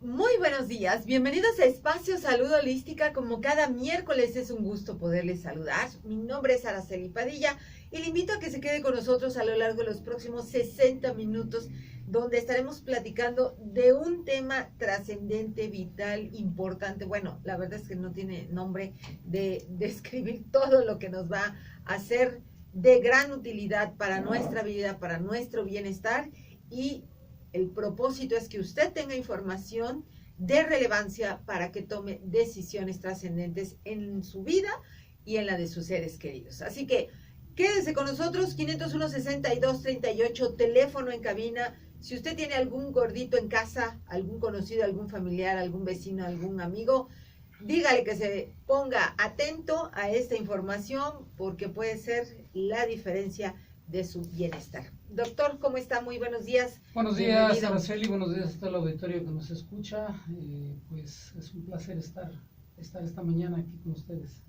Muy buenos días, bienvenidos a Espacio Salud Holística. Como cada miércoles es un gusto poderles saludar. Mi nombre es Araceli Padilla y le invito a que se quede con nosotros a lo largo de los próximos 60 minutos, donde estaremos platicando de un tema trascendente, vital, importante. Bueno, la verdad es que no tiene nombre de describir todo lo que nos va a hacer de gran utilidad para nuestra vida, para nuestro bienestar, y el propósito es que usted tenga información de relevancia para que tome decisiones trascendentes en su vida y en la de sus seres queridos. Así que quédese con nosotros, 501-6238, teléfono en cabina. Si usted tiene algún gordito en casa, algún conocido, algún familiar, algún vecino, algún amigo, dígale que se ponga atento a esta información porque puede ser la diferencia de su bienestar. Doctor, ¿cómo está? Muy buenos días. Buenos días, Araceli, buenos días a todo el auditorio que nos escucha. Pues es un placer estar esta mañana aquí con ustedes.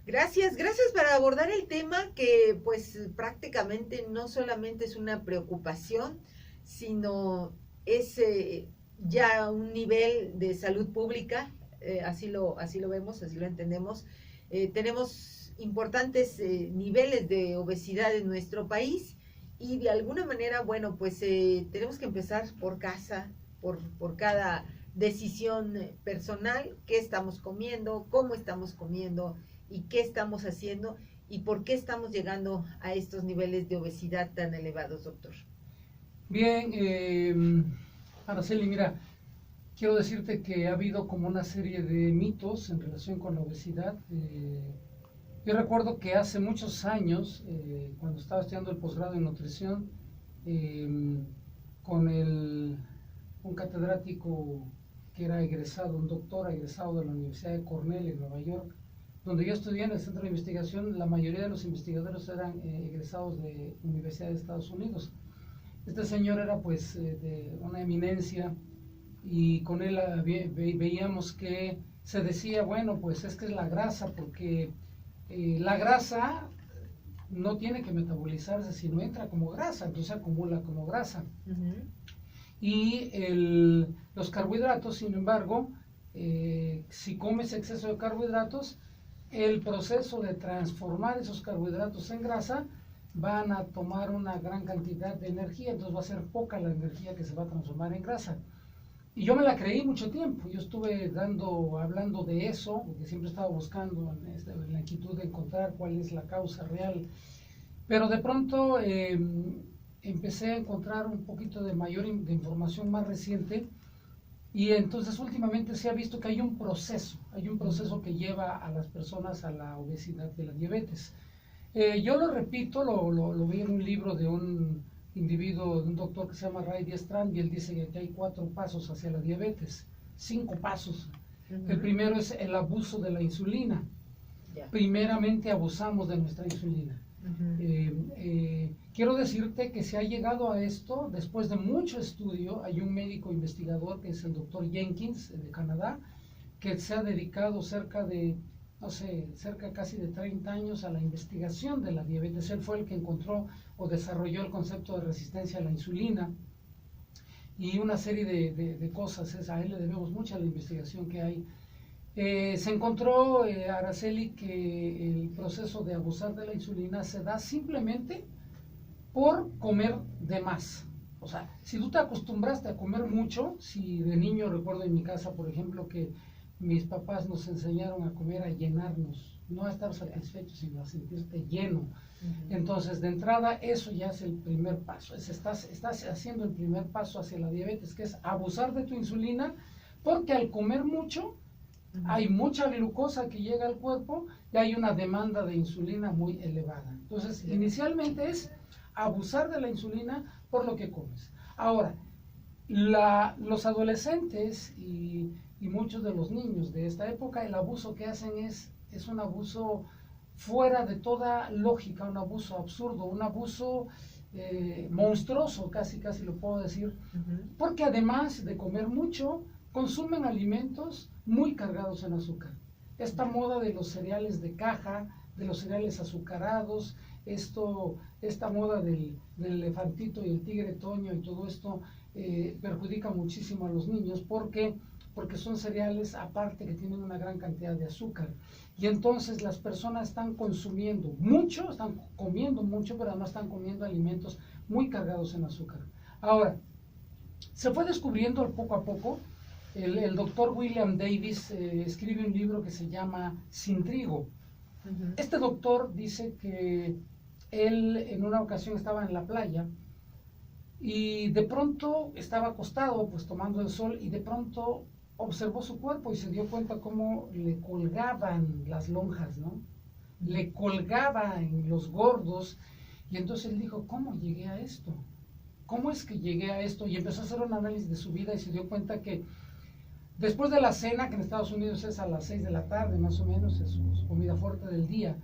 Gracias para abordar el tema que pues prácticamente no solamente es una preocupación, sino es ya un nivel de salud pública, así lo vemos, así lo entendemos. Tenemos importantes niveles de obesidad en nuestro país y de alguna manera, bueno, pues tenemos que empezar por casa, por cada decisión personal, qué estamos comiendo, cómo estamos comiendo y qué estamos haciendo y por qué estamos llegando a estos niveles de obesidad tan elevados, doctor. Bien, Araceli, mira, quiero decirte que ha habido como una serie de mitos en relación con la obesidad. Yo recuerdo que hace muchos años, cuando estaba estudiando el posgrado en nutrición, con un catedrático que era egresado, un doctor egresado de la Universidad de Cornell en Nueva York, donde yo estudié en el centro de investigación, la mayoría de los investigadores eran egresados de Universidad de Estados Unidos. Este señor era pues de una eminencia y con él veíamos que se decía, bueno, pues es que es la grasa, porque la grasa no tiene que metabolizarse, sino entra como grasa, entonces se acumula como grasa. Y los carbohidratos, sin embargo, si comes exceso de carbohidratos, el proceso de transformar esos carbohidratos en grasa van a tomar una gran cantidad de energía, entonces va a ser poca la energía que se va a transformar en grasa. Y yo me la creí mucho tiempo, yo estuve hablando de eso, porque siempre estaba buscando en la inquietud de encontrar cuál es la causa real. Pero de pronto empecé a encontrar un poquito de información más reciente, y entonces últimamente se ha visto que hay un proceso que lleva a las personas a la obesidad y a la diabetes. Yo lo repito, lo vi en un libro de un individuo, de un doctor que se llama Ray Strand, y él dice que hay 4 pasos hacia la diabetes, 5 pasos. El primero es el abuso de la insulina. Primeramente abusamos de nuestra insulina. Quiero decirte que se ha llegado a esto después de mucho estudio. Hay un médico investigador que es el doctor Jenkins de Canadá, que se ha dedicado cerca casi de 30 años a la investigación de la diabetes. Él fue el que encontró o desarrolló el concepto de resistencia a la insulina y una serie de cosas. A él le debemos mucha la investigación que hay. Se encontró, Araceli, que el proceso de abusar de la insulina se da simplemente por comer de más. O sea, si tú te acostumbraste a comer mucho, si de niño recuerdo en mi casa, por ejemplo, que mis papás nos enseñaron a comer, a llenarnos, no a estar satisfechos, sino a sentirte lleno. Entonces, de entrada, eso ya es el primer paso. Estás haciendo el primer paso hacia la diabetes, que es abusar de tu insulina, porque al comer mucho, hay mucha glucosa que llega al cuerpo y hay una demanda de insulina muy elevada. Entonces, inicialmente es abusar de la insulina por lo que comes. Ahora, los adolescentes y muchos de los niños de esta época, el abuso que hacen es un abuso fuera de toda lógica, un abuso absurdo, un abuso monstruoso, casi lo puedo decir, porque además de comer mucho, consumen alimentos muy cargados en azúcar. Esta moda de los cereales de caja, de los cereales azucarados, esta moda del elefantito y el tigre Toño y todo esto perjudica muchísimo a los niños, porque porque son cereales aparte que tienen una gran cantidad de azúcar. Y entonces las personas están consumiendo mucho, están comiendo mucho, pero además están comiendo alimentos muy cargados en azúcar. Ahora, se fue descubriendo poco a poco. El doctor William Davis escribe un libro que se llama Sin Trigo. Este doctor dice que él en una ocasión estaba en la playa y de pronto estaba acostado, pues tomando el sol, y de pronto observó su cuerpo y se dio cuenta cómo le colgaban las lonjas, ¿no? Le colgaban los gordos, y entonces él dijo, ¿cómo llegué a esto? ¿Cómo es que llegué a esto? Y empezó a hacer un análisis de su vida y se dio cuenta que después de la cena, que en Estados Unidos es a las 6 de la tarde más o menos, es su comida fuerte del día,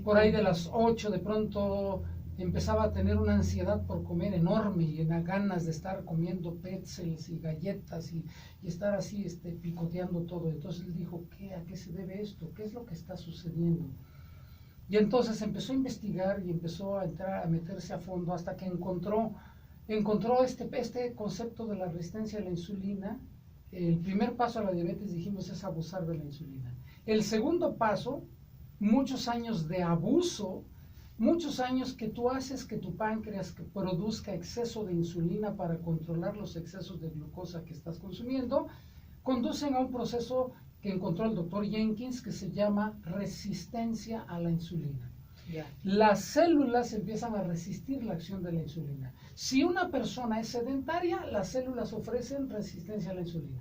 por ahí de las 8 de pronto empezaba a tener una ansiedad por comer enorme y unas ganas de estar comiendo pretzels y galletas y estar así picoteando todo. Entonces él dijo, ¿a qué se debe esto? ¿Qué es lo que está sucediendo? Y entonces empezó a investigar y empezó a entrar, a meterse a fondo hasta que encontró este concepto de la resistencia a la insulina. El primer paso a la diabetes, dijimos, es abusar de la insulina. El segundo paso, muchos años de abuso, muchos años que tú haces que tu páncreas que produzca exceso de insulina para controlar los excesos de glucosa que estás consumiendo, conducen a un proceso que encontró el doctor Jenkins que se llama resistencia a la insulina. Las células empiezan a resistir la acción de la insulina. Si una persona es sedentaria, las células ofrecen resistencia a la insulina.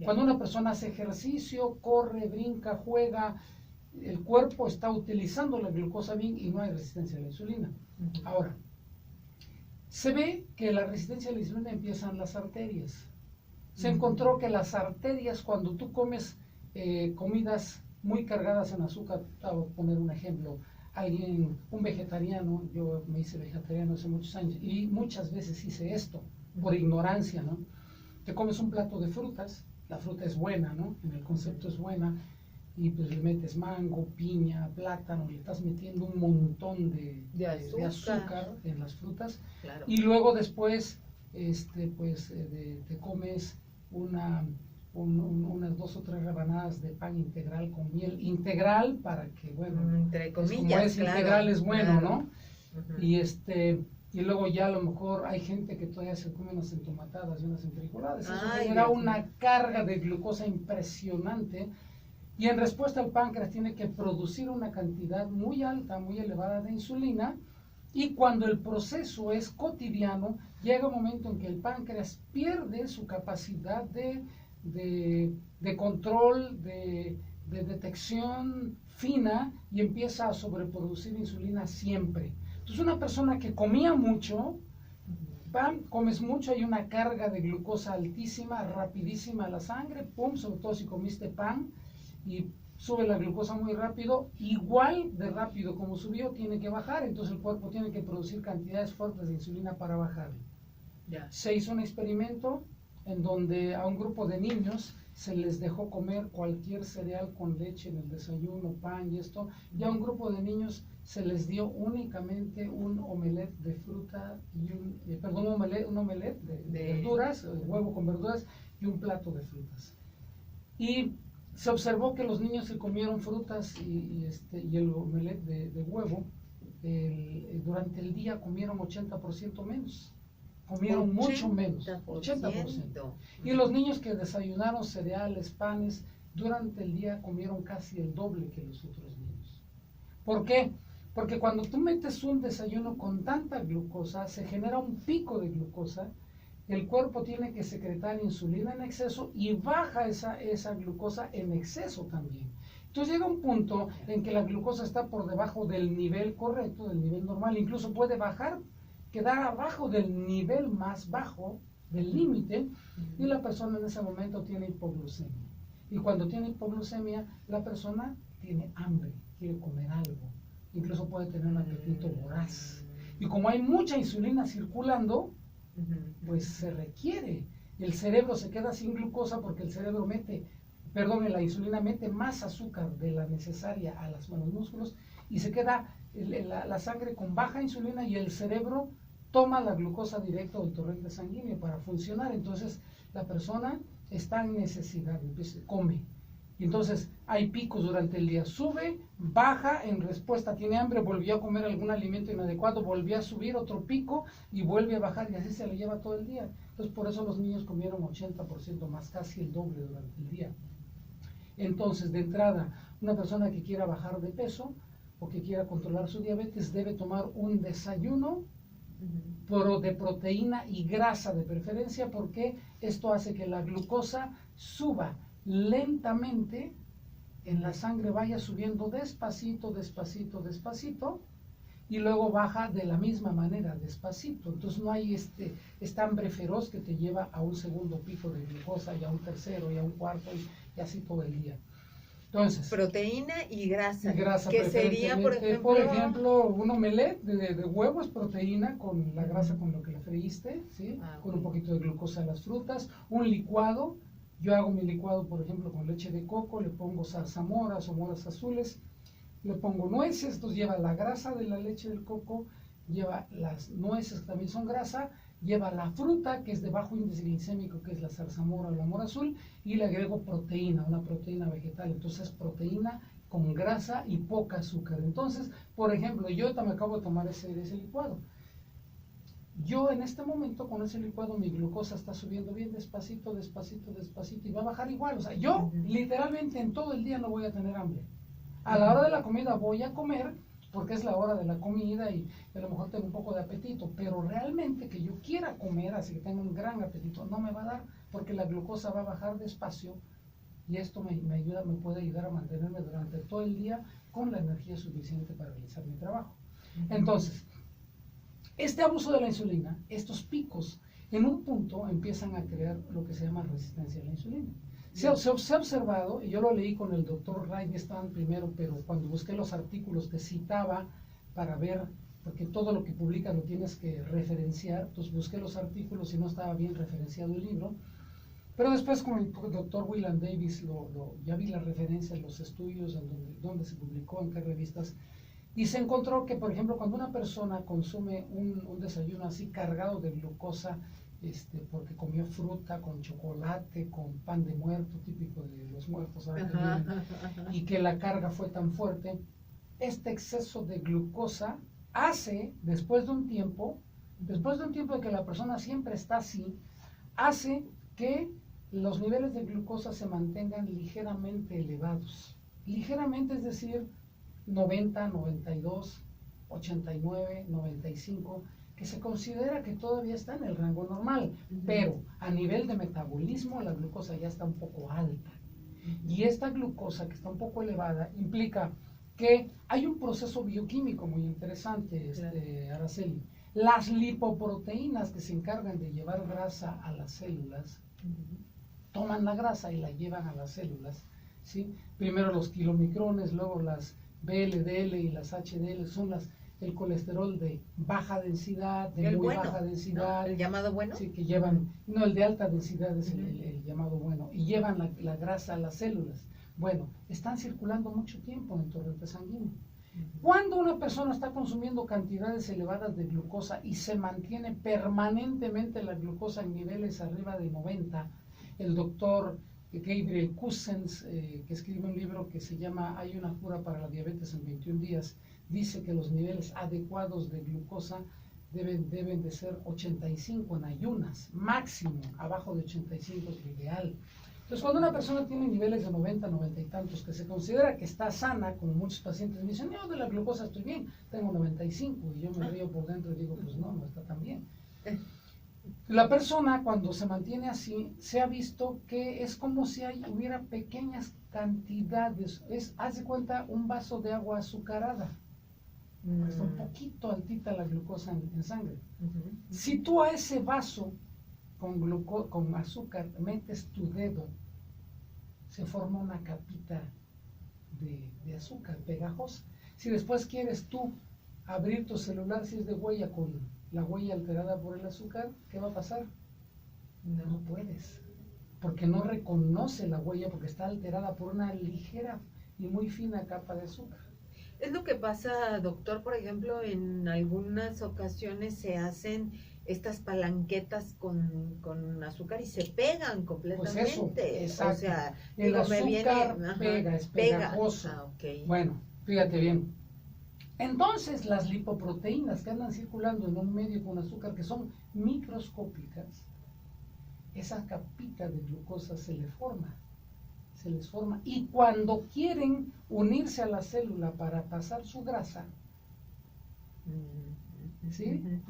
Cuando una persona hace ejercicio, corre, brinca, juega, el cuerpo está utilizando la glucosa bien y no hay resistencia a la insulina. Ahora, se ve que la resistencia a la insulina empieza en las arterias. Se encontró que las arterias, cuando tú comes comidas muy cargadas en azúcar, voy a poner un ejemplo, un vegetariano, yo me hice vegetariano hace muchos años y muchas veces hice esto por ignorancia, ¿no? Te comes un plato de frutas, la fruta es buena, ¿no? En el concepto es buena, y pues le metes mango, piña, plátano, le estás metiendo un montón de azúcar en las frutas, claro. Y luego después te comes unas 2 o 3 rebanadas de pan integral con miel, integral para que, bueno, entre comillas, como es claro, integral es bueno, claro, ¿no? Y luego ya a lo mejor hay gente que todavía se come unas entomatadas y unas enfrijoladas. Eso genera una carga de glucosa impresionante. Y en respuesta el páncreas tiene que producir una cantidad muy alta, muy elevada de insulina, y cuando el proceso es cotidiano, llega un momento en que el páncreas pierde su capacidad de control, de detección fina, y empieza a sobreproducir insulina siempre. Entonces una persona que comía mucho, comes mucho, hay una carga de glucosa altísima, rapidísima a la sangre, sobre todo si comiste pan, y sube la glucosa muy rápido, igual de rápido como subió, tiene que bajar, entonces el cuerpo tiene que producir cantidades fuertes de insulina para bajar. Se hizo un experimento en donde a un grupo de niños se les dejó comer cualquier cereal con leche en el desayuno, pan y esto, y a un grupo de niños se les dio únicamente un omelette de fruta y un omelette de verduras, huevo con verduras y un plato de frutas. Y se observó que los niños que comieron frutas y el omelette de huevo, durante el día comieron 80% menos. Comieron mucho menos, 80%. Y los niños que desayunaron cereales, panes, durante el día comieron casi el doble que los otros niños. ¿Por qué? Porque cuando tú metes un desayuno con tanta glucosa, se genera un pico de glucosa, el cuerpo tiene que secretar insulina en exceso y baja esa glucosa en exceso también. Entonces llega un punto en que la glucosa está por debajo del nivel correcto, del nivel normal, incluso puede bajar, quedar abajo del nivel más bajo, del límite, y la persona en ese momento tiene hipoglucemia. Y cuando tiene hipoglucemia, la persona tiene hambre, quiere comer algo, incluso puede tener un apetito voraz. Y como hay mucha insulina circulando, pues se requiere. El cerebro se queda sin glucosa porque el cerebro la insulina mete más azúcar de la necesaria a los músculos, y se queda la sangre con baja insulina, y el cerebro toma la glucosa directa del torrente sanguíneo para funcionar. Entonces la persona está en necesidad, come. Y entonces hay picos durante el día, sube, baja, en respuesta tiene hambre, volvió a comer algún alimento inadecuado, volvió a subir otro pico y vuelve a bajar y así se lo lleva todo el día. Entonces por eso los niños comieron 80% más, casi el doble durante el día. Entonces de entrada, una persona que quiera bajar de peso o que quiera controlar su diabetes debe tomar un desayuno de proteína y grasa de preferencia, porque esto hace que la glucosa suba lentamente en la sangre, vaya subiendo despacito, despacito, despacito, y luego baja de la misma manera, despacito. Entonces no hay esta hambre feroz que te lleva a un segundo pico de glucosa y a un tercero y a un cuarto y así todo el día. Entonces, proteína y grasa, que sería, por ejemplo, un omelette de huevo es proteína con la grasa con lo que la freíste, ¿sí? Con un poquito de glucosa de las frutas. Un licuado, yo hago mi licuado, por ejemplo, con leche de coco, le pongo zarzamoras o moras azules, le pongo nueces, entonces lleva la grasa de la leche del coco, lleva las nueces que también son grasa, lleva la fruta que es de bajo índice glicémico, que es la zarzamora o la mora azul, y le agrego proteína, una proteína vegetal. Entonces proteína con grasa y poca azúcar. Entonces, por ejemplo, yo me acabo de tomar ese licuado. Yo en este momento con ese licuado mi glucosa está subiendo bien despacito, despacito, despacito, y va a bajar igual. O sea, yo literalmente en todo el día no voy a tener hambre. A la hora de la comida voy a comer, porque es la hora de la comida y a lo mejor tengo un poco de apetito, pero realmente que yo quiera comer, así que tengo un gran apetito, no me va a dar, porque la glucosa va a bajar despacio, y esto me puede ayudar a mantenerme durante todo el día con la energía suficiente para realizar mi trabajo. Entonces, este abuso de la insulina, estos picos, en un punto empiezan a crear lo que se llama resistencia a la insulina. Se ha observado, y yo lo leí con el doctor Reinstein primero, pero cuando busqué los artículos te citaba para ver, porque todo lo que publicas lo tienes que referenciar, entonces busqué los artículos y no estaba bien referenciado el libro, pero después con el doctor William Davis ya vi las referencias, los estudios, en donde se publicó, en qué revistas, y se encontró que, por ejemplo, cuando una persona consume un desayuno así cargado de glucosa, porque comió fruta con chocolate, con pan de muerto, típico de los muertos, y que la carga fue tan fuerte, este exceso de glucosa hace, después de un tiempo de que la persona siempre está así, hace que los niveles de glucosa se mantengan ligeramente elevados. Ligeramente, es decir, 90, 92, 89, 95, que se considera que todavía está en el rango normal, pero a nivel de metabolismo la glucosa ya está un poco alta. Y esta glucosa que está un poco elevada implica que hay un proceso bioquímico muy interesante, Araceli. Las lipoproteínas que se encargan de llevar grasa a las células, toman la grasa y la llevan a las células, ¿sí? Primero los kilomicrones, luego las VLDL y las HDL son el colesterol de baja densidad, de muy baja densidad. ¿No? ¿El llamado bueno? Sí, que llevan, no, el de alta densidad es el llamado bueno, y llevan la grasa a las células. Bueno, están circulando mucho tiempo en el torrente sanguíneo. Cuando una persona está consumiendo cantidades elevadas de glucosa y se mantiene permanentemente la glucosa en niveles arriba de 90, el doctor Gabriel Cousens, que escribe un libro que se llama Hay una cura para la diabetes en 21 días, dice que los niveles adecuados de glucosa deben de ser 85 en ayunas, máximo, abajo de 85 es lo ideal. Entonces, cuando una persona tiene niveles de 90, 90 y tantos, que se considera que está sana, como muchos pacientes me dicen, yo de la glucosa estoy bien, tengo 95, y yo me río por dentro y digo, pues no está tan bien. La persona, cuando se mantiene así, se ha visto que es como si hubiera pequeñas cantidades, haz de cuenta un vaso de agua azucarada, está un poquito altita la glucosa en sangre. Si tú a ese vaso con azúcar metes tu dedo, se forma una capita de azúcar pegajosa. Si después quieres tú abrir tu celular, si es de huella, con la huella alterada por el azúcar, ¿qué va a pasar? No puedes, porque no reconoce la huella, porque está alterada por una ligera y muy fina capa de azúcar. Es lo que pasa, doctor, por ejemplo, en algunas ocasiones se hacen estas palanquetas con azúcar y se pegan completamente. Pues eso, exacto. O sea, el digo, azúcar pega, es pegajoso. Okay. Bueno, fíjate bien. Entonces, las lipoproteínas que andan circulando en un medio con azúcar, que son microscópicas, esa capita de glucosa se les forma. Y cuando quieren unirse a la célula para pasar su grasa, ¿sí?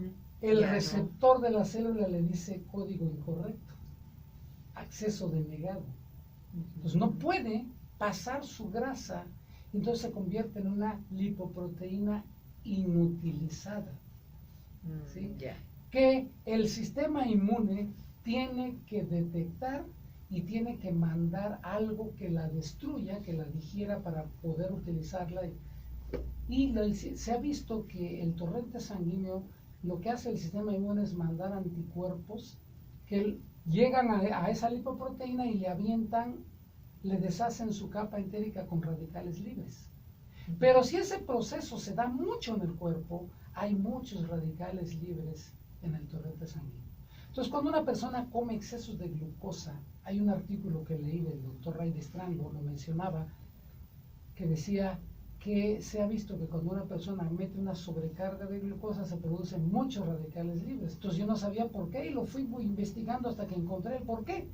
El receptor de la célula le dice código incorrecto, acceso denegado. Entonces no puede pasar su grasa, entonces se convierte en una lipoproteína inutilizada, ¿sí? Que el sistema inmune tiene que detectar y tiene que mandar algo que la destruya, que la digiera para poder utilizarla. Y se ha visto que el torrente sanguíneo, lo que hace el sistema inmune es mandar anticuerpos que llegan a esa lipoproteína y le avientan, le deshacen su capa entérica con radicales libres. Pero si ese proceso se da mucho en el cuerpo, hay muchos radicales libres en el torrente sanguíneo. Entonces, cuando una persona come excesos de glucosa, hay un artículo que leí del doctor Ray de Strango, lo mencionaba, que decía que se ha visto que cuando una persona mete una sobrecarga de glucosa se producen muchos radicales libres. Entonces yo no sabía por qué y lo fui investigando hasta que encontré el por qué.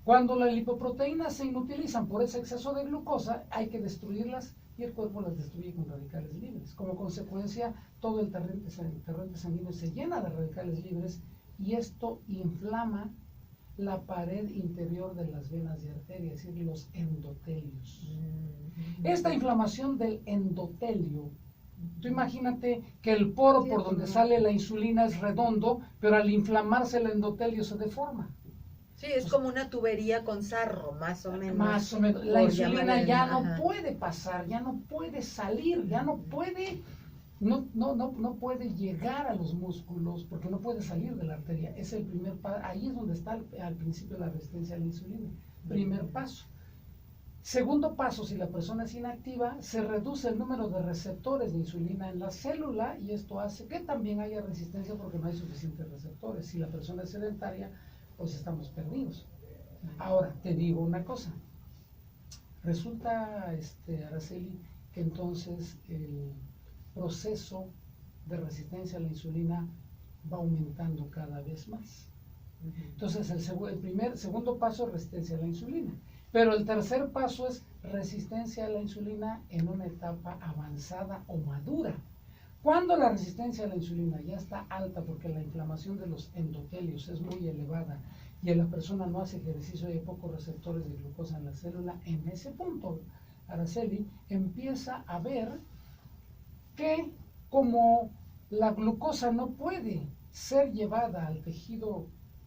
Cuando las lipoproteínas se inutilizan por ese exceso de glucosa, hay que destruirlas y el cuerpo las destruye con radicales libres. Como consecuencia, todo el torrente sanguíneo se llena de radicales libres y esto inflama la pared interior de las venas de arteria, es decir, los endotelios. Esta inflamación del endotelio, tú imagínate que el poro por donde sale la insulina es redondo, pero al inflamarse el endotelio se deforma. Sí, es como una tubería con sarro, más o menos. Más o menos. La insulina ya no puede pasar, ya no puede salir, ya no puede... No puede llegar a los músculos porque no puede salir de la arteria. Es el primer paso, ahí es donde está al principio la resistencia a la insulina. Primer paso. Segundo paso, si la persona es inactiva, se reduce el número de receptores de insulina en la célula y esto hace que también haya resistencia porque no hay suficientes receptores. Si la persona es sedentaria, pues estamos perdidos. Ahora, te digo una cosa. Resulta, Araceli, que entonces el proceso de resistencia a la insulina va aumentando cada vez más. Entonces el segundo paso es resistencia a la insulina, pero el tercer paso es resistencia a la insulina en una etapa avanzada o madura. Cuando la resistencia a la insulina ya está alta porque la inflamación de los endotelios es muy elevada y la persona no hace ejercicio y hay pocos receptores de glucosa en la célula, en ese punto, Araceli, empieza a ver que como la glucosa no puede ser llevada al tejido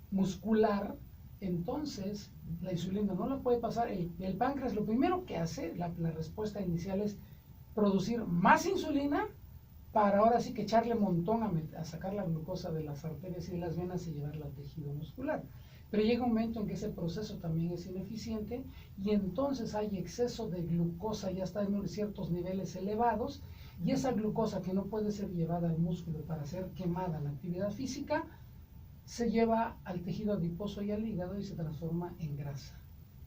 muscular, entonces la insulina no la puede pasar. El páncreas lo primero que hace, la respuesta inicial es producir más insulina para ahora sí que echarle montón a sacar la glucosa de las arterias y de las venas y llevarla al tejido muscular. Pero llega un momento en que ese proceso también es ineficiente y entonces hay exceso de glucosa, ya está en ciertos niveles elevados, y esa glucosa que no puede ser llevada al músculo para ser quemada en la actividad física, se lleva al tejido adiposo y al hígado y se transforma en grasa.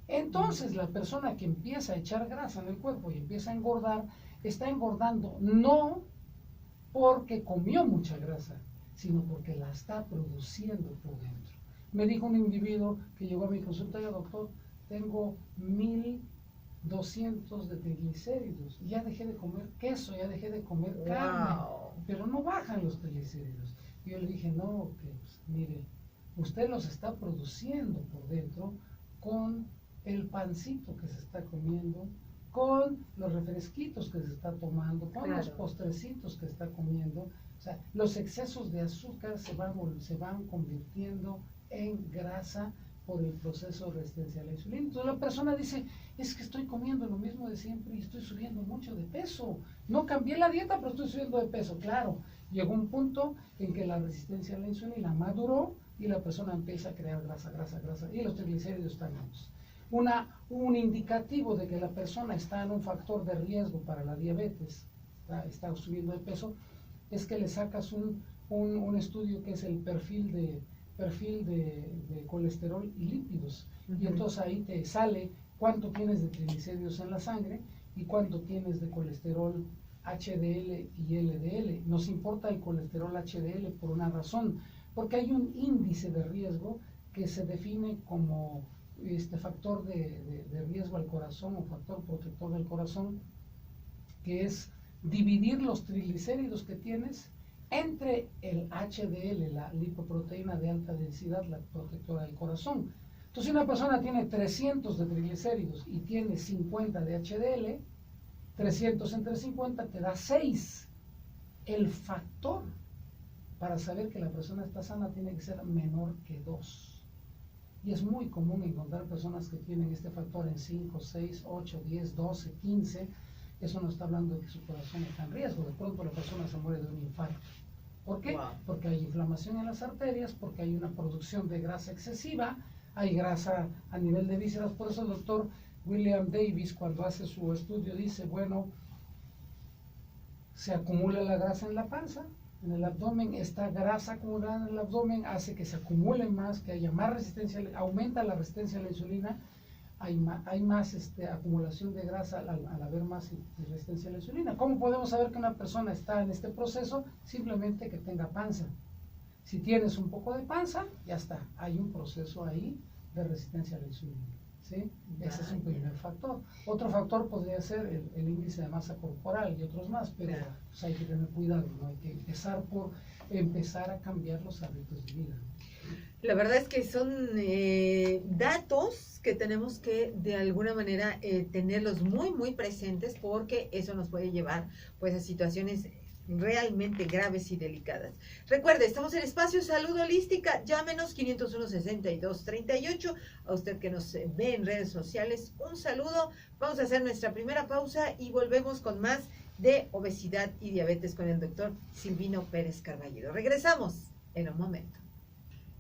Entonces la persona que empieza a echar grasa en el cuerpo y empieza a engordar, está engordando no porque comió mucha grasa, sino porque la está produciendo por dentro. Me dijo un individuo que llegó a mi consulta, doctor, tengo 1200 de triglicéridos, ya dejé de comer queso, ya dejé de comer carne, pero no bajan los triglicéridos. Y yo le dije, no, que pues, mire, usted los está produciendo por dentro con el pancito que se está comiendo, con los refresquitos que se está tomando, con los postrecitos que está comiendo. O sea, los excesos de azúcar se van convirtiendo en grasa por el proceso de resistencia a la insulina. Entonces la persona dice, es que estoy comiendo lo mismo de siempre y estoy subiendo mucho de peso. No cambié la dieta, pero estoy subiendo de peso. Claro, llegó un punto en que la resistencia a la insulina maduró y la persona empieza a crear grasa y los triglicéridos están altos. Un indicativo de que la persona está en un factor de riesgo para la diabetes, está subiendo de peso, es que le sacas un un estudio que es el perfil de colesterol y lípidos. Y entonces ahí te sale cuánto tienes de triglicéridos en la sangre y cuánto tienes de colesterol HDL y LDL. Nos importa el colesterol HDL por una razón, porque hay un índice de riesgo que se define como factor de riesgo al corazón o factor protector del corazón, que es dividir los triglicéridos que tienes entre el HDL, la lipoproteína de alta densidad, la protectora del corazón. Entonces, si una persona tiene 300 de triglicéridos y tiene 50 de HDL, 300 entre 50 te da 6. El factor para saber que la persona está sana tiene que ser menor que 2. Y es muy común encontrar personas que tienen este factor en 5, 6, 8, 10, 12, 15. Eso no está hablando de que su corazón está en riesgo. De pronto la persona se muere de un infarto. ¿Por qué? Wow. Porque hay inflamación en las arterias, porque hay una producción de grasa excesiva, hay grasa a nivel de vísceras. Por eso el doctor William Davis, cuando hace su estudio, dice, bueno, se acumula la grasa en la panza, en el abdomen. Esta grasa acumulada en el abdomen hace que se acumule más, que haya más resistencia, aumenta la resistencia a la insulina, hay más acumulación de grasa al haber más resistencia a la insulina. ¿Cómo podemos saber que una persona está en este proceso? Simplemente que tenga panza. Si tienes un poco de panza, ya está, hay un proceso ahí de resistencia a la insulina. ¿Sí? Ese es un primer factor. Otro factor podría ser el índice de masa corporal y otros más, pero pues hay que tener cuidado, ¿no? Hay que empezar a cambiar los hábitos de vida. La verdad es que son datos que tenemos que de alguna manera tenerlos muy, muy presentes, porque eso nos puede llevar pues a situaciones realmente graves y delicadas. Recuerde, estamos en Espacio Salud Holística. Llámenos 501-6238. A usted que nos ve en redes sociales, un saludo. Vamos a hacer nuestra primera pausa y volvemos con más de obesidad y diabetes con el doctor Silvino Pérez Carballido. Regresamos en un momento.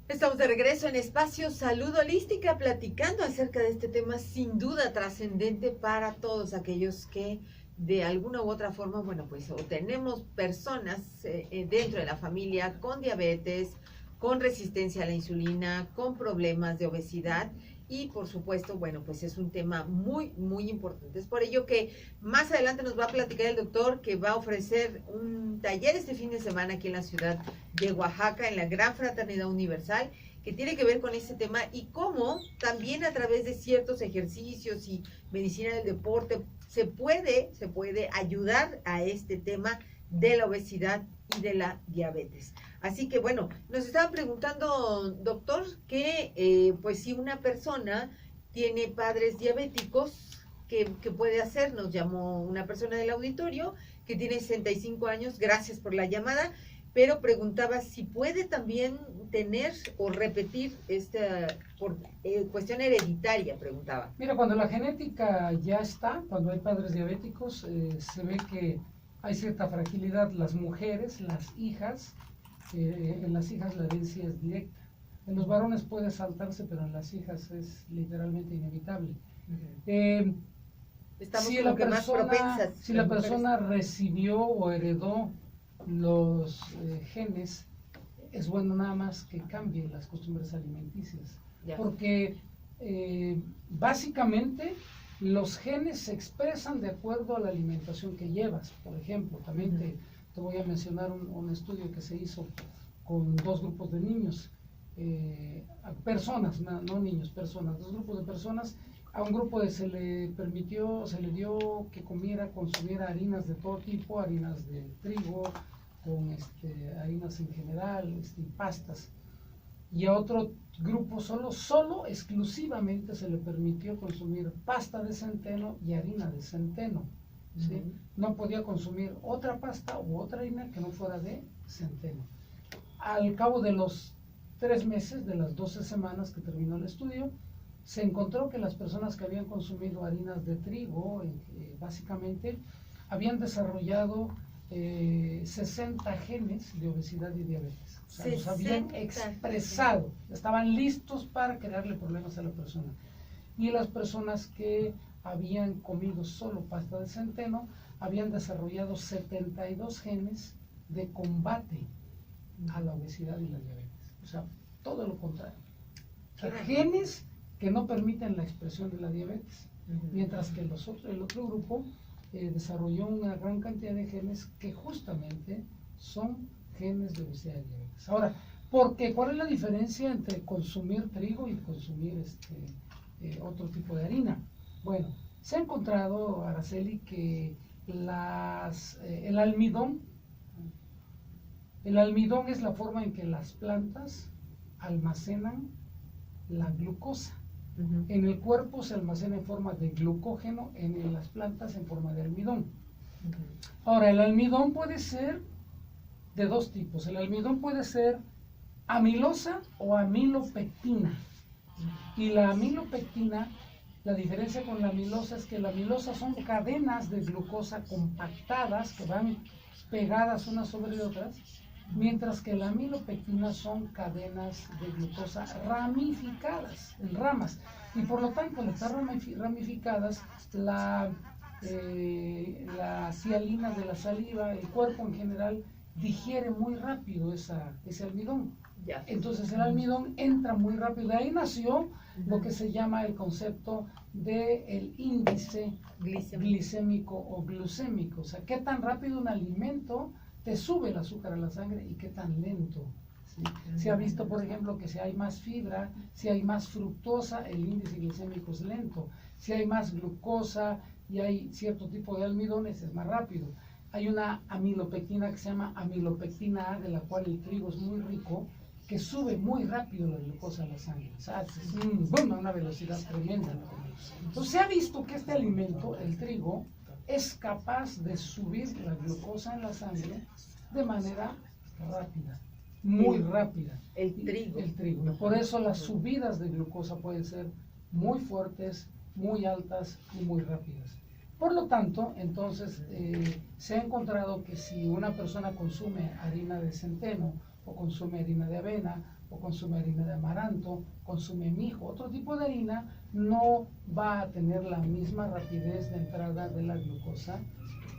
Estamos de regreso en Espacio Salud Holística, platicando acerca de este tema sin duda trascendente para todos aquellos que de alguna u otra forma, bueno, pues o tenemos personas dentro de la familia con diabetes, con resistencia a la insulina, con problemas de obesidad. Y por supuesto, bueno, pues es un tema muy, muy importante. Es por ello que más adelante nos va a platicar el doctor, que va a ofrecer un taller este fin de semana aquí en la ciudad de Oaxaca, en la Gran Fraternidad Universal, que tiene que ver con este tema y cómo también a través de ciertos ejercicios y medicina del deporte se puede ayudar a este tema de la obesidad y de la diabetes. Así que bueno, nos estaban preguntando, doctor, que pues si una persona tiene padres diabéticos, ¿qué puede hacer? Nos llamó una persona del auditorio que tiene 65 años, gracias por la llamada, pero preguntaba si puede también tener o repetir esta cuestión hereditaria, preguntaba. Mira, cuando la genética ya está, cuando hay padres diabéticos, se ve que hay cierta fragilidad. Las mujeres, las hijas, en las hijas la herencia es directa. En los varones puede saltarse, pero en las hijas es literalmente inevitable. Estamos si como que más propensas. Si la persona recibió o heredó los genes, es bueno nada más que cambie las costumbres alimenticias. Ya. Porque básicamente los genes se expresan de acuerdo a la alimentación que llevas. Por ejemplo, también te voy a mencionar un estudio que se hizo con 2 grupos de niños, personas, no niños, personas, 2 grupos de personas. A un grupo se le dio que consumiera harinas de todo tipo, harinas de trigo, con harinas en general, y pastas. Y a otro grupo solo exclusivamente se le permitió consumir pasta de centeno y harina de centeno. ¿Sí? No podía consumir otra pasta u otra harina que no fuera de centeno. Al cabo de los 3 meses, de las 12 semanas que terminó el estudio, se encontró que las personas que habían consumido harinas de trigo, básicamente, habían desarrollado 60 genes de obesidad y diabetes. O sea, los habían expresado, estaban listos para crearle problemas a la persona. Y las personas que habían comido solo pasta de centeno habían desarrollado 72 genes de combate a la obesidad y la diabetes. O sea, todo lo contrario. O sea, genes que no permiten la expresión de la diabetes, mientras que el otro grupo desarrolló una gran cantidad de genes que justamente son genes de obesidad y diabetes. Ahora, ¿cuál es la diferencia entre consumir trigo y consumir otro tipo de harina? Bueno, se ha encontrado, Araceli, que el almidón es la forma en que las plantas almacenan la glucosa. En el cuerpo se almacena en forma de glucógeno, en las plantas en forma de almidón. Ahora, el almidón puede ser de dos tipos. El almidón puede ser amilosa o amilopectina. Y la amilopectina, la diferencia con la amilosa es que la amilosa son cadenas de glucosa compactadas que van pegadas unas sobre otras, mientras que la amilopectina son cadenas de glucosa ramificadas, en ramas. Y por lo tanto, al estar ramificadas, la sialina de la saliva, el cuerpo en general, digiere muy rápido ese almidón. Entonces el almidón entra muy rápido. De ahí nació lo que se llama el concepto del índice glicémico o glucémico. O sea, qué tan rápido un alimento te sube el azúcar a la sangre y qué tan lento. ¿Sí? Se ha visto, por ejemplo, que si hay más fibra, si hay más fructosa, el índice glicémico es lento. Si hay más glucosa y hay cierto tipo de almidones, es más rápido. Hay una amilopectina que se llama amilopectina A, de la cual el trigo es muy rico, que sube muy rápido la glucosa a la sangre. O sea, es a una velocidad tremenda. Entonces se ha visto que este alimento, el trigo, es capaz de subir la glucosa en la sangre de manera rápida, muy rápida. El trigo. El trigo. Por eso las subidas de glucosa pueden ser muy fuertes, muy altas y muy rápidas. Por lo tanto, entonces, se ha encontrado que si una persona consume harina de centeno, o consume harina de avena, o consume harina de amaranto, consume mijo, otro tipo de harina, no va a tener la misma rapidez de entrada de la glucosa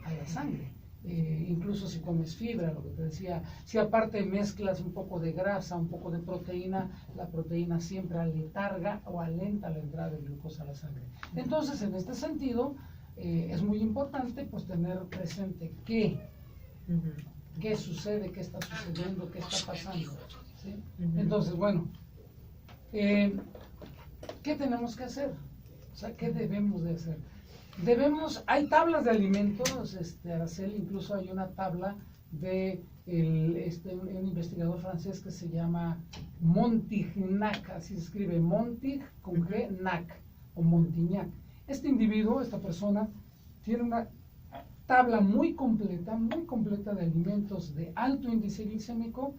a la sangre. Incluso si comes fibra, lo que te decía, si aparte mezclas un poco de grasa, un poco de proteína, la proteína siempre aletarga o alenta la entrada de glucosa a la sangre. Entonces, en este sentido, es muy importante pues tener presente qué sucede, qué está sucediendo, qué está pasando, ¿sí? Entonces, bueno, ¿qué tenemos que hacer? O sea, ¿qué debemos de hacer? Hay tablas de alimentos, Araceli, incluso hay una tabla de un investigador francés que se llama Montignac, así se escribe, Montig con G, Nac, o Montignac. Este individuo, esta persona, tiene una tabla muy completa de alimentos de alto índice glicémico,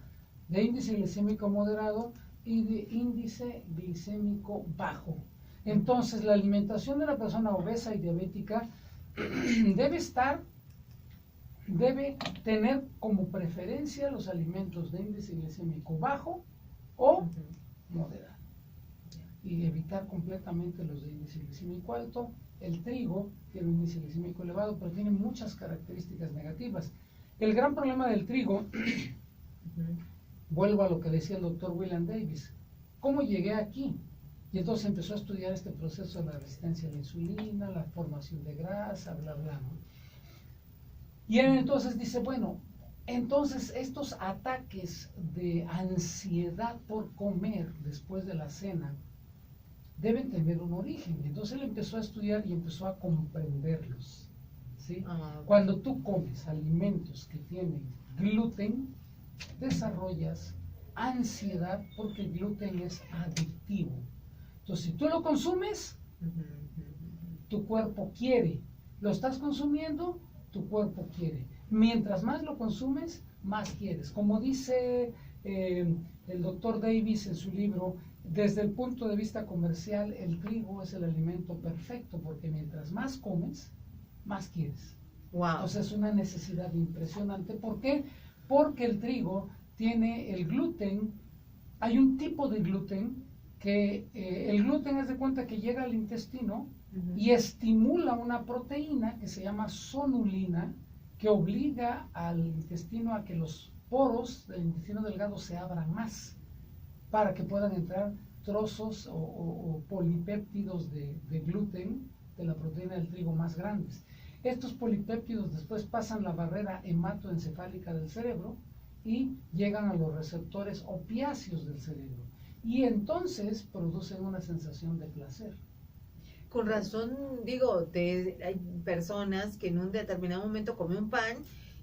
de índice glicémico moderado y de índice glicémico bajo. Entonces, la alimentación de la persona obesa y diabética debe tener como preferencia los alimentos de índice glicémico bajo o moderado. Y evitar completamente los de índice glicémico alto. El trigo tiene un índice glicémico elevado, pero tiene muchas características negativas. El gran problema del trigo, vuelvo a lo que decía el doctor William Davis, ¿cómo llegué aquí? Y entonces empezó a estudiar este proceso de la resistencia a la insulina, la formación de grasa, bla, bla, ¿no? Y él entonces dice, bueno, entonces estos ataques de ansiedad por comer después de la cena deben tener un origen. Entonces él empezó a estudiar y empezó a comprenderlos, ¿sí? Cuando tú comes alimentos que tienen gluten, desarrollas ansiedad porque el gluten es adictivo. Entonces, si tú lo consumes, tu cuerpo quiere. Lo estás consumiendo, tu cuerpo quiere. Mientras más lo consumes, más quieres. Como dice el doctor Davis en su libro, desde el punto de vista comercial, el trigo es el alimento perfecto, porque mientras más comes, más quieres. Wow. Entonces es una necesidad impresionante. ¿Por qué? Porque el trigo tiene el gluten. Hay un tipo de gluten que el gluten, haz de cuenta que llega al intestino y estimula una proteína que se llama sonulina, que obliga al intestino a que los poros del intestino delgado se abran más para que puedan entrar trozos o polipéptidos de gluten, de la proteína del trigo más grandes. Estos polipéptidos después pasan la barrera hematoencefálica del cerebro y llegan a los receptores opiáceos del cerebro. Y entonces producen una sensación de placer. Con razón, digo, hay personas que en un determinado momento come un pan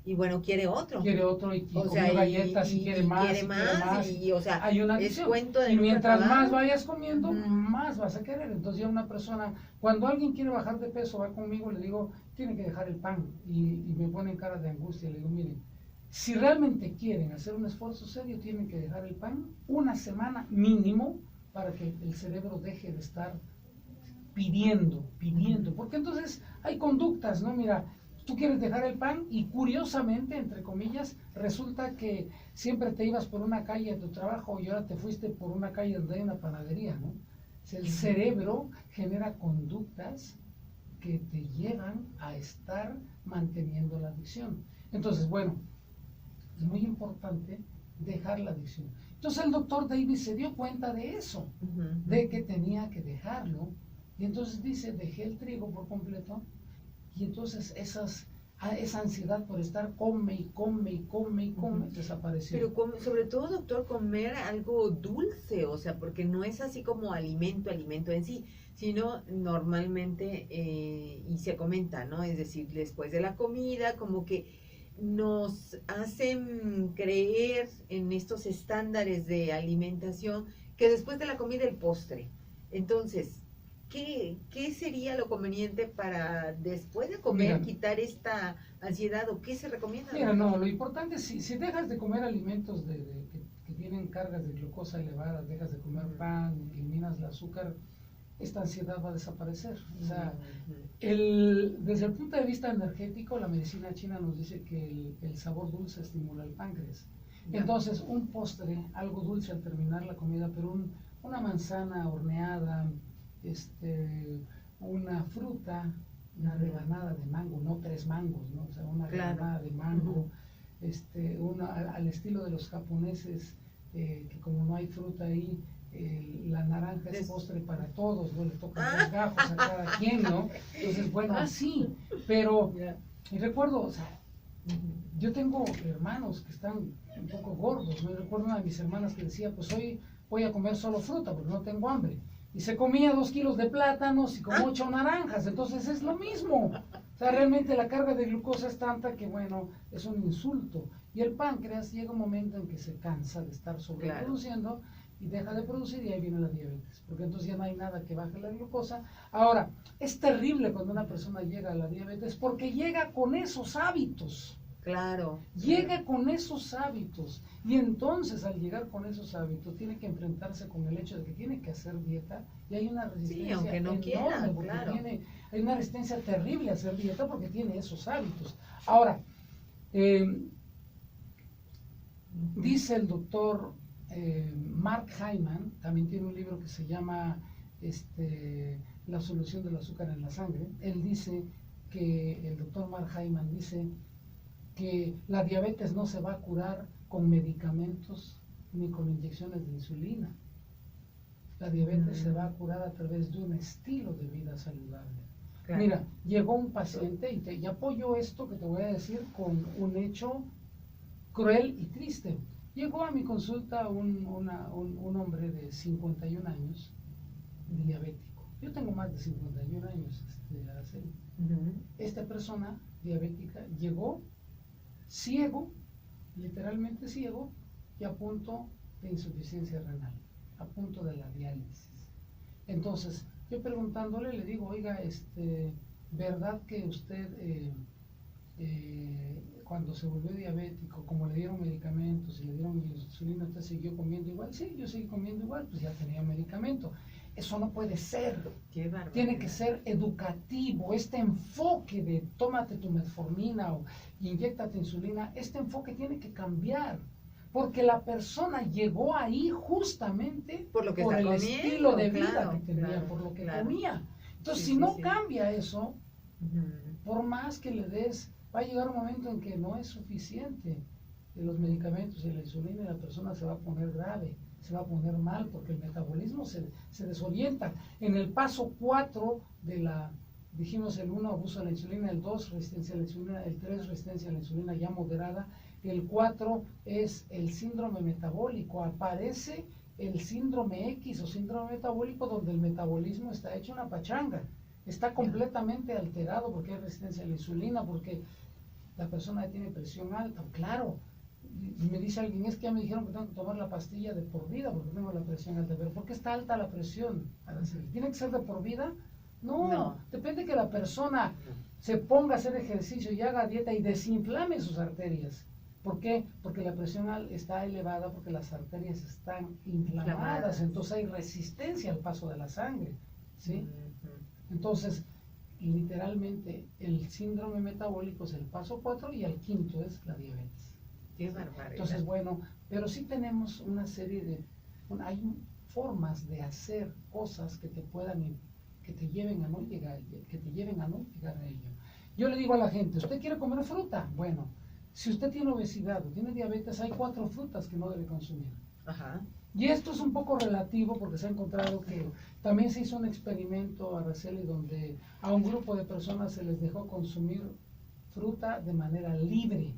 y bueno, quiere otro. Quiere otro y come galletas y quiere más. Quiere más y, o sea, hay una es adicción. cuento de y mientras acabar. más vayas comiendo, más vas a querer. Entonces ya una persona, cuando alguien quiere bajar de peso, va conmigo, le digo, tiene que dejar el pan. Y me ponen cara de angustia, le digo, miren, si realmente quieren hacer un esfuerzo serio, tienen que dejar el pan una semana mínimo para que el cerebro deje de estar pidiendo, porque entonces hay conductas, ¿no? Mira, tú quieres dejar el pan y curiosamente, entre comillas, resulta que siempre te ibas por una calle de tu trabajo y ahora te fuiste por una calle donde hay una panadería, ¿no? O sea, el cerebro genera conductas que te llevan a estar manteniendo la adicción. Entonces, bueno, es muy importante dejar la adicción. Entonces el doctor Davis se dio cuenta de eso, de que tenía que dejarlo. Y entonces dice, dejé el trigo por completo. Y entonces esa ansiedad por estar come desapareció. Pero sobre todo, doctor, comer algo dulce, o sea, porque no es así como alimento en sí, sino normalmente, y se comenta, ¿no? Es decir, después de la comida, como que nos hacen creer en estos estándares de alimentación que después de la comida el postre. Entonces, ¿qué sería lo conveniente para después de comer quitar esta ansiedad o qué se recomienda? Mira, no, lo importante es si dejas de comer alimentos que tienen cargas de glucosa elevadas, dejas de comer pan, eliminas el azúcar, esta ansiedad va a desaparecer. O sea, desde el punto de vista energético, la medicina china nos dice que el sabor dulce estimula el páncreas. Entonces, un postre, algo dulce al terminar la comida, pero una manzana horneada, una fruta, una rebanada de mango, no 3 mangos, ¿no? O sea, una rebanada de mango, al estilo de los japoneses, que como no hay fruta ahí, la naranja es postre para todos, ¿no? Le tocan los gajos a cada quien, ¿no? Entonces, bueno, así, pero, y recuerdo, o sea, yo tengo hermanos que están un poco gordos, ¿no? Y recuerdo una de mis hermanas que decía, pues hoy voy a comer solo fruta porque no tengo hambre. Y se comía 2 kilos de plátanos y como 8 naranjas, entonces es lo mismo. O sea, realmente la carga de glucosa es tanta que, bueno, es un insulto. Y el páncreas llega un momento en que se cansa de estar sobreproduciendo y deja de producir y ahí viene la diabetes. Porque entonces ya no hay nada que baje la glucosa. Ahora, es terrible cuando una persona llega a la diabetes porque llega con esos hábitos. Claro. Llega con esos hábitos y entonces al llegar con esos hábitos tiene que enfrentarse con el hecho de que tiene que hacer dieta y hay una resistencia aunque no enorme quiera, porque claro. hay una resistencia terrible a hacer dieta porque tiene esos hábitos. Ahora, dice el doctor Mark Hyman, también tiene un libro que se llama La solución del azúcar en la sangre. Él dice que, el doctor Mark Hyman dice que la diabetes no se va a curar con medicamentos ni con inyecciones de insulina. La diabetes se va a curar a través de un estilo de vida saludable. Claro. Mira, llegó un paciente y apoyo esto que te voy a decir con un hecho cruel y triste. Llegó a mi consulta un hombre de 51 años, diabético. Yo tengo más de 51 años, Araceli. Esta persona diabética llegó ciego, literalmente ciego, y a punto de insuficiencia renal, a punto de la diálisis. Entonces, yo preguntándole, le digo, oiga, ¿verdad que usted cuando se volvió diabético, como le dieron medicamentos y le dieron insulina, usted siguió comiendo igual? Sí, yo seguí comiendo igual, pues ya tenía medicamento. Eso no puede ser. Tiene que ser educativo. Este enfoque de tómate tu metformina o inyéctate insulina, este enfoque tiene que cambiar. Porque la persona llegó ahí justamente por el comiendo, estilo de vida claro, que tenía, por lo que comía. Entonces, si no cambia eso, por más que le des, va a llegar un momento en que no es suficiente. los medicamentos y la insulina y la persona se va a poner grave, se va a poner mal porque el metabolismo se desorienta. En el paso 4 de la, dijimos el 1 abuso de la insulina, el 2 resistencia a la insulina, el 3 resistencia a la insulina ya moderada, el 4 es el síndrome metabólico, aparece el síndrome X o síndrome metabólico donde el metabolismo está hecho una pachanga, está completamente alterado porque hay resistencia a la insulina, porque la persona tiene presión alta, claro. Y me dice alguien, es que ya me dijeron que tengo que tomar la pastilla de por vida porque tengo la presión alta. Pero ¿por qué está alta la presión? ¿Tiene que ser de por vida? No, depende que la persona se ponga a hacer ejercicio y haga dieta y desinflame sus arterias. ¿Por qué? Porque la presión está elevada porque las arterias están inflamadas, entonces hay resistencia al paso de la sangre, ¿sí? Entonces, literalmente, el síndrome metabólico es el paso 4 y el quinto es la diabetes. Qué barbaridad. Entonces, bueno, pero sí tenemos una serie de, bueno, hay formas de hacer cosas que te puedan, que te lleven a no llegar, que te lleven a no llegar a ello. Yo le digo a la gente, ¿usted quiere comer fruta? Bueno, si usted tiene obesidad o tiene diabetes, hay 4 frutas que no debe consumir. Ajá. Y esto es un poco relativo porque se ha encontrado que también se hizo un experimento, Araceli, donde a un grupo de personas se les dejó consumir fruta de manera libre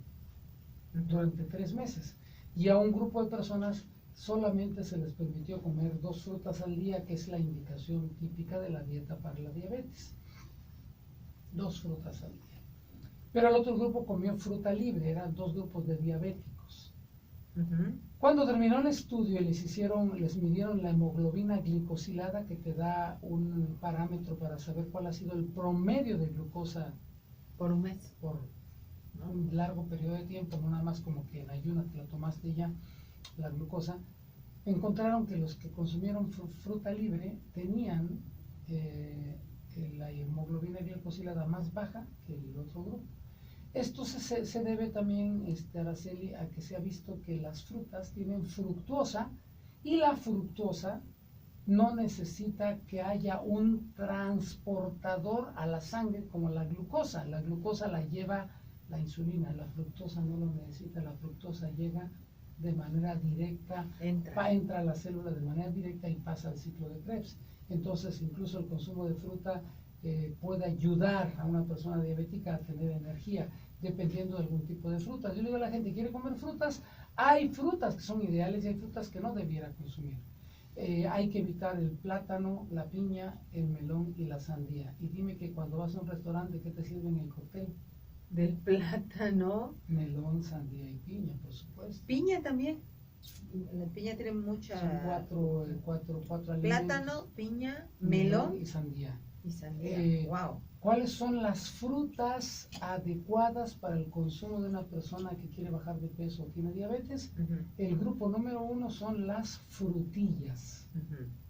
durante 3 meses. Y a un grupo de personas solamente se les permitió comer 2 frutas al día, que es la indicación típica de la dieta para la diabetes. 2 frutas al día. Pero el otro grupo comió fruta libre, eran 2 grupos de diabéticos. Cuando terminó el estudio les midieron la hemoglobina glicosilada, que te da un parámetro para saber cuál ha sido el promedio de glucosa por un mes, por un largo periodo de tiempo, no nada más como que en ayunas te la tomaste ya, la glucosa. Encontraron que los que consumieron fruta libre tenían la hemoglobina glicosilada más baja que el otro grupo. Esto se debe también, Araceli, a que se ha visto que las frutas tienen fructosa y la fructosa no necesita que haya un transportador a la sangre como la glucosa. La glucosa la lleva la insulina, la fructosa no lo necesita, la fructosa llega de manera directa, entra a la célula de manera directa y pasa al ciclo de Krebs. Entonces, incluso el consumo de fruta puede ayudar a una persona diabética a tener energía, dependiendo de algún tipo de frutas. Yo le digo a la gente, ¿quiere comer frutas? Hay frutas que son ideales y hay frutas que no debiera consumir. Hay que evitar el plátano, la piña, el melón y la sandía. Y dime que cuando vas a un restaurante, ¿qué te sirven el cóctel? Del plátano. Melón, sandía y piña, por supuesto. Piña también. La piña tiene mucha... Son cuatro alimentos. Plátano, piña, melón y sandía. Y sandía. Wow. ¿Cuáles son las frutas adecuadas para el consumo de una persona que quiere bajar de peso o tiene diabetes? El grupo número 1 son las frutillas,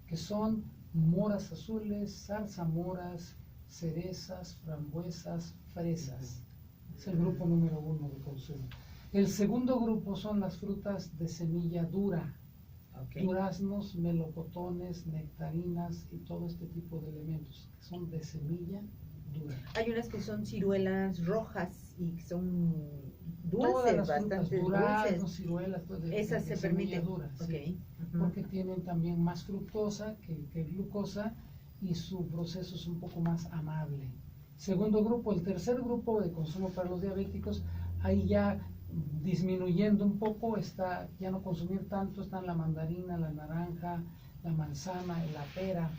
que son moras azules, zarzamoras, cerezas, frambuesas, fresas. Es el grupo número 1 de consumo. El segundo grupo son las frutas de semilla dura. Duraznos, melocotones, nectarinas y todo este tipo de elementos que son de semilla dura. Hay unas que son ciruelas rojas y que son dulces, bastante dulces. Ciruelas, pues esas se permiten. Dura, sí, porque tienen también más fructosa que glucosa y su proceso es un poco más amable. Segundo grupo, el tercer grupo de consumo para los diabéticos, ahí ya disminuyendo un poco, está ya no consumir tanto, están la mandarina, la naranja, la manzana, la pera.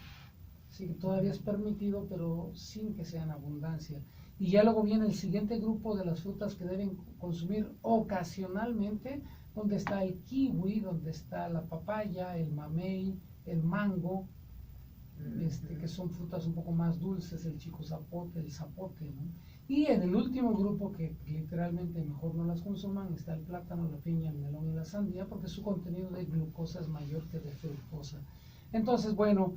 Sí, todavía es permitido, pero sin que sea en abundancia. Y ya luego viene el siguiente grupo de las frutas que deben consumir ocasionalmente, donde está el kiwi, donde está la papaya, el mamey, el mango, que son frutas un poco más dulces, el chico zapote, el zapote, ¿no? Y en el último grupo, que literalmente mejor no las consuman, está el plátano, la piña, el melón y la sandía, porque su contenido de glucosa es mayor que de fructosa. Entonces, bueno,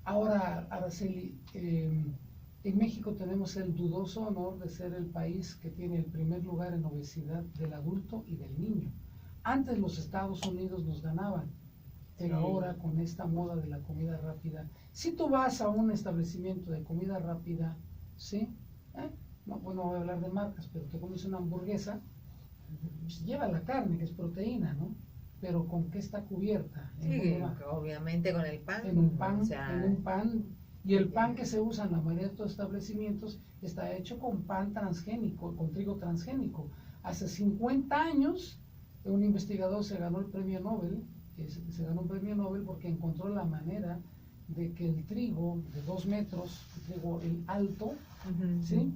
ahora, Araceli, en México tenemos el dudoso honor de ser el país que tiene el primer lugar en obesidad del adulto y del niño. Antes los Estados Unidos nos ganaban, pero ahora con esta moda de la comida rápida, si tú vas a un establecimiento de comida rápida, ¿sí? No, bueno, voy a hablar de marcas, pero te comes una hamburguesa Pues lleva la carne, que es proteína, ¿no? Pero ¿con qué está cubierta? Sí, obviamente con el pan. En un pan, o sea, en un pan. Y el pan que se usa en la mayoría de estos establecimientos está hecho con pan transgénico, con trigo transgénico. Hace 50 años, un investigador se ganó el premio Nobel, se ganó un premio Nobel porque encontró la manera de que el trigo de 2 metros, el trigo el alto, ¿sí?,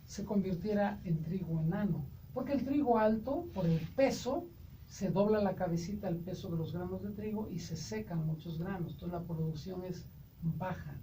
se convirtiera en trigo enano. Porque el trigo alto, por el peso, se dobla la cabecita al peso de los granos de trigo y se secan muchos granos. Entonces la producción es baja.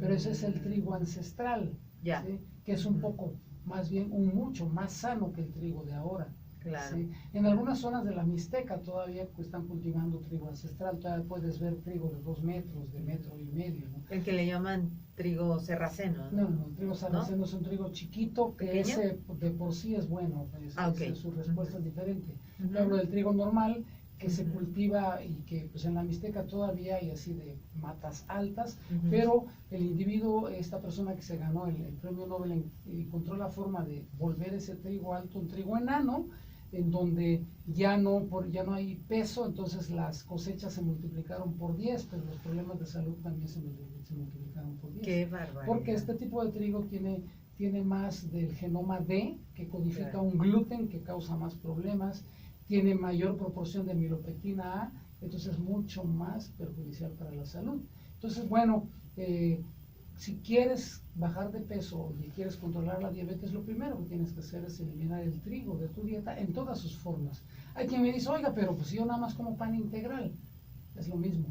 Pero ese es el trigo ancestral, ¿sí?, que es un poco, más bien, mucho más sano que el trigo de ahora. Claro. ¿Sí? En algunas zonas de la Mixteca todavía están cultivando trigo ancestral, todavía puedes ver trigo de 2 metros, de 1,5 metros, ¿no? El que le llaman trigo sarraceno, ¿no? No, el trigo sarraceno, ¿no?, es un trigo chiquito que ese de por sí es bueno, pues, su respuesta es diferente. Yo hablo del trigo normal que se cultiva y que pues en la Mixteca todavía hay así de matas altas, pero el individuo, esta persona que se ganó el premio Nobel, encontró la forma de volver ese trigo alto un trigo enano, en donde ya no hay peso, entonces las cosechas se multiplicaron por 10, pero los problemas de salud también se multiplicaron por 10. ¡Qué barbaridad! Porque este tipo de trigo tiene más del genoma D, que codifica un gluten que causa más problemas, tiene mayor proporción de milopectina A, entonces es mucho más perjudicial para la salud. Entonces, bueno, si quieres bajar de peso y quieres controlar la diabetes, lo primero que tienes que hacer es eliminar el trigo de tu dieta en todas sus formas. Hay quien me dice, oiga, pero pues yo nada más como pan integral. Es lo mismo.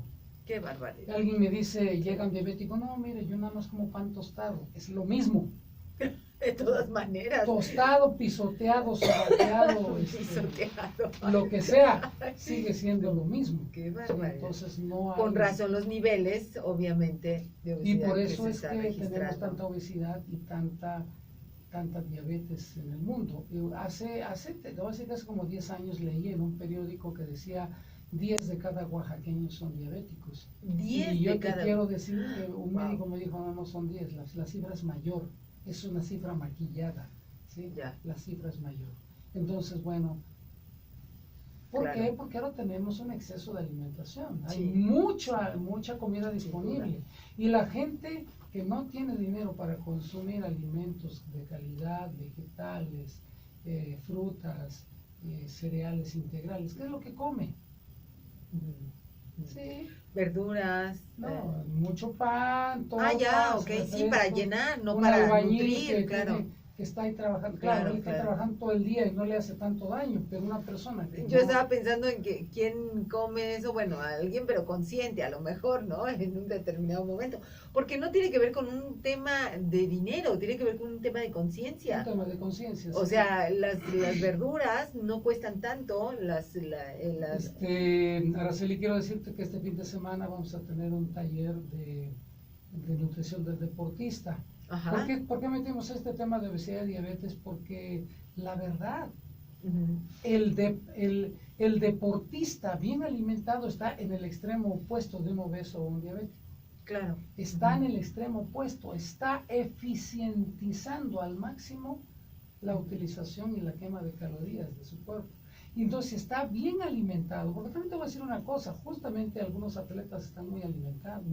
¡Qué barbaridad! Alguien me dice, llega un diabético, no, mire, yo nada más como pan tostado. Es lo mismo. De todas maneras. Tostado, pisoteado, sobateado, lo que sea, sigue siendo lo mismo. Qué barbaridad. Entonces no hay... Con razón los niveles, obviamente, de obesidad. Y por eso es que tenemos tanta obesidad y tanta diabetes en el mundo. Te voy a decir que hace como 10 años leí en un periódico que decía 10 de cada oaxaqueño son diabéticos. 10 y yo de cada... te quiero decir, un médico me dijo, no son 10, la cifra es mayor. Es una cifra maquillada, ¿sí? La cifra es mayor. Entonces, bueno, ¿por qué? Porque ahora tenemos un exceso de alimentación. Hay mucha comida disponible. Y la gente que no tiene dinero para consumir alimentos de calidad, vegetales, frutas, cereales integrales, ¿qué es lo que come? Sí. Verduras. No, mucho pan, tortas, sí, para llenar, no un para albañil nutrir, claro. Que está ahí trabajando, él está trabajando todo el día y no le hace tanto daño, pero una persona que Yo estaba pensando en que quién come eso, bueno, alguien pero consciente, a lo mejor, ¿no? En un determinado momento, porque no tiene que ver con un tema de dinero, tiene que ver con un tema de conciencia. Un tema de conciencia. O sea, las verduras no cuestan tanto, Araceli, quiero decirte que este fin de semana vamos a tener un taller de nutrición del deportista. Ajá. ¿Por qué metimos este tema de obesidad y diabetes? Porque la verdad, el deportista bien alimentado está en el extremo opuesto de un obeso o un diabético. Claro. Está en el extremo opuesto, está eficientizando al máximo la utilización y la quema de calorías de su cuerpo. Y entonces está bien alimentado, porque también te voy a decir una cosa, justamente algunos atletas están muy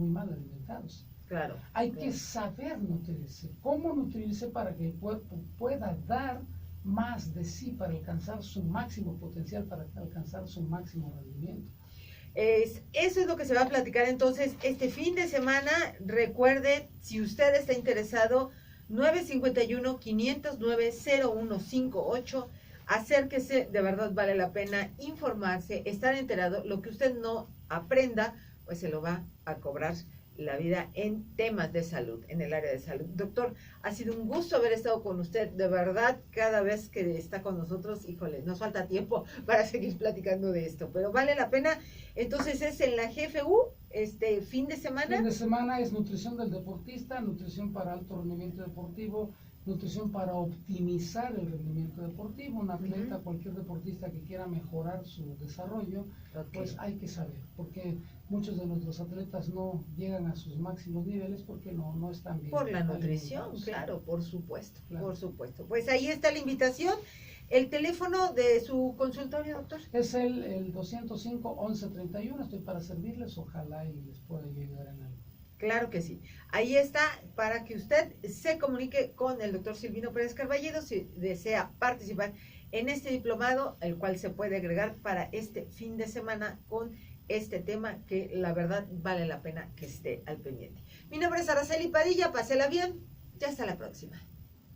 mal alimentados. Claro. Hay que saber nutrirse, cómo nutrirse para que el cuerpo pueda dar más de sí para alcanzar su máximo potencial, para alcanzar su máximo rendimiento. Eso es lo que se va a platicar entonces este fin de semana. Recuerde, si usted está interesado, 951-509-0158. Acérquese, de verdad vale la pena informarse, estar enterado. Lo que usted no aprenda, pues se lo va a cobrar la vida en temas de salud, en el área de salud. Doctor, ha sido un gusto haber estado con usted, de verdad, cada vez que está con nosotros, híjole, nos falta tiempo para seguir platicando de esto, pero vale la pena. Entonces es en la GFU, fin de semana. Fin de semana es nutrición del deportista, nutrición para alto rendimiento deportivo, nutrición para optimizar el rendimiento deportivo. Un atleta, cualquier deportista que quiera mejorar su desarrollo, pues hay que saber, porque muchos de nuestros atletas no llegan a sus máximos niveles porque no están bien. Por la nutrición, claro, por supuesto, por supuesto. Pues ahí está la invitación. Sí. El teléfono de su consultorio, doctor. Es el 205-1131, estoy para servirles, ojalá y les pueda yo ayudar en algo. Claro que sí. Ahí está para que usted se comunique con el doctor Silvino Pérez Carballedo si desea participar en este diplomado, el cual se puede agregar para este fin de semana con este tema que la verdad vale la pena que esté al pendiente. Mi nombre es Araceli Padilla, pásela bien, ya hasta la próxima.